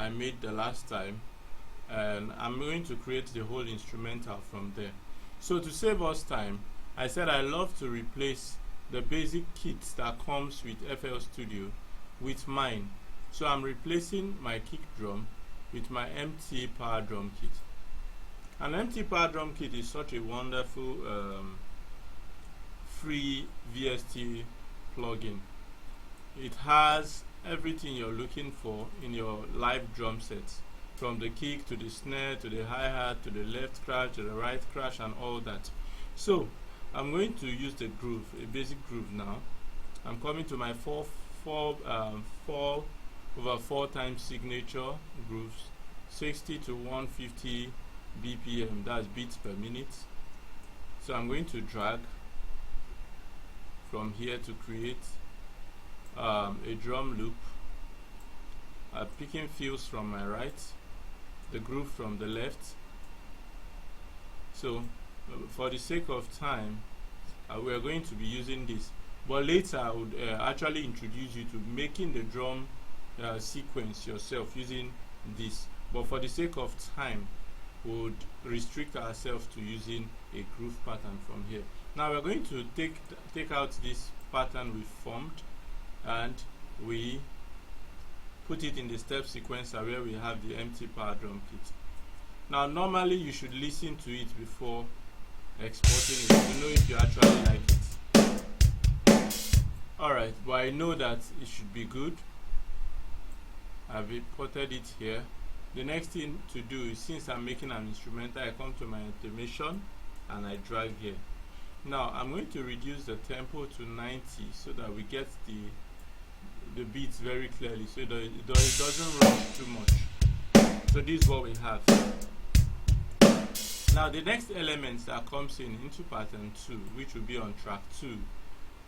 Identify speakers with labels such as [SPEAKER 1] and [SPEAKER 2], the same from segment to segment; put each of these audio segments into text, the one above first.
[SPEAKER 1] I made the last time, and I'm going to create the whole instrumental from there. So to save us time, I said I love to replace the basic kit that comes with FL Studio with mine. So I'm replacing my kick drum with my MT Power Drum Kit. An MT Power Drum Kit is such a wonderful free VST plugin. It has everything you're looking for in your live drum sets, from the kick to the snare to the hi-hat to the left crash to the right crash and all that. So I'm going to use the groove, a basic groove now. I'm coming to my 4/4 times signature grooves, 60 to 150 BPM, that's beats per minute. So I'm going to drag from here to create a drum loop, picking fills from my right, the groove from the left. So for the sake of time, we are going to be using this, but later I would actually introduce you to making the drum sequence yourself using this, but for the sake of time we would restrict ourselves to using a groove pattern from here. Now we're going to take out this pattern we formed and we put it in the step sequencer where we have the MT Power Drum Kit. Now normally you should listen to it before exporting it to know if you actually like it. Alright, but I know that it should be good. I've imported it here. The next thing to do is, since I'm making an instrumental, I come to my automation and I drag here. Now I'm going to reduce the tempo to 90 so that we get the beats very clearly, so that it doesn't rush too much. So this is what we have. Now the next element that comes into pattern 2, which will be on track 2,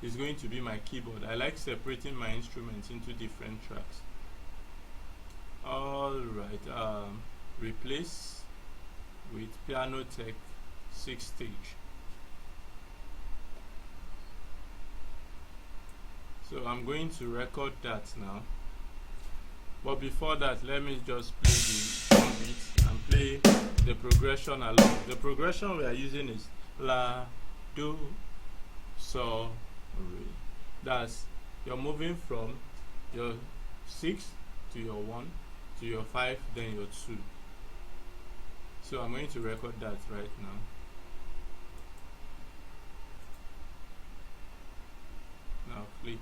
[SPEAKER 1] is going to be my keyboard. I like separating my instruments into different tracks. Alright, replace with Pianotech 6 stage. So I'm going to record that now, but before that let me just play the drum beat and play the progression along. The progression we are using is La, Do, So, Re. That's, you're moving from your 6 to your 1 to your 5, then your 2. So I'm going to record that right now. Now click.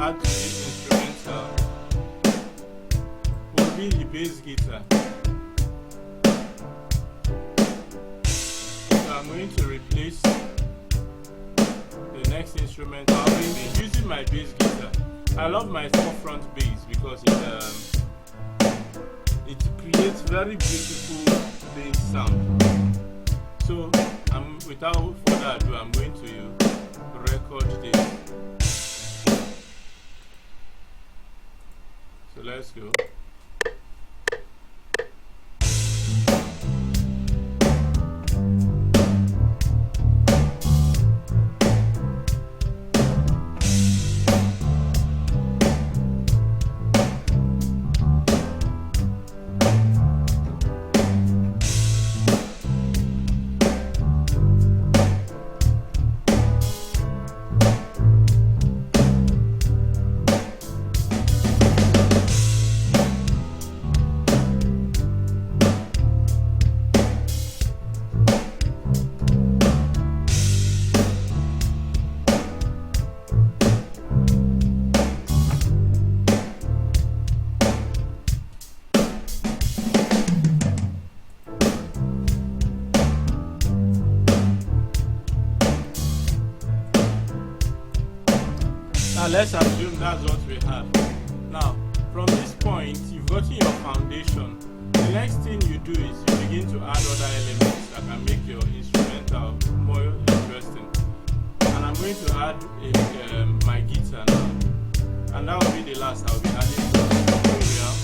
[SPEAKER 1] Add to this instrumental will be the bass guitar. So I'm going to replace the next instrument. I'll be using my bass guitar. I love my forefront bass because it creates very beautiful bass sound. So without further ado, I'm going to record this. So let's go. let's assume that's what we have. Now, from this point, you've gotten your foundation. The next thing you do is you begin to add other elements that can make your instrumental more interesting. And I'm going to add my guitar now. And that will be the last I'll be adding to the tutorial.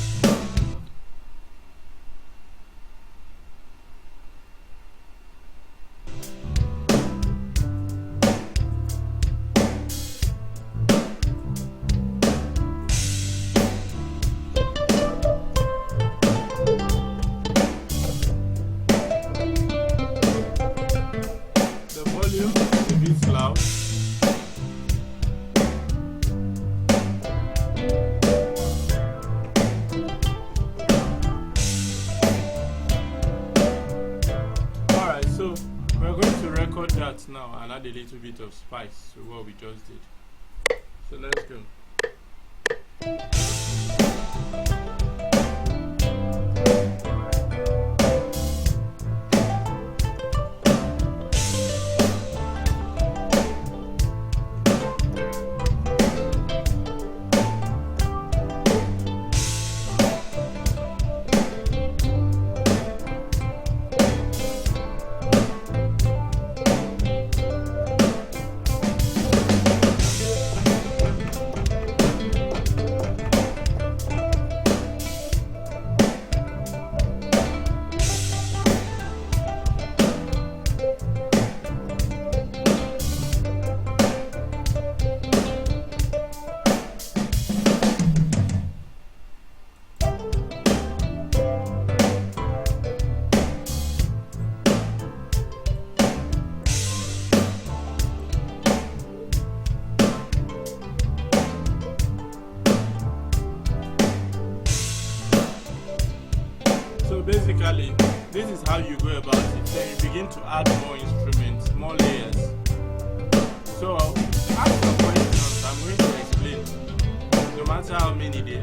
[SPEAKER 1] The volume is a bit loud. So we're going to record that now and add a little bit of spice to what we just did. So let's go. So basically, this is how you go about it. Then you begin to add more instruments, more layers. So ask your questions, I'm going to explain. No matter how many they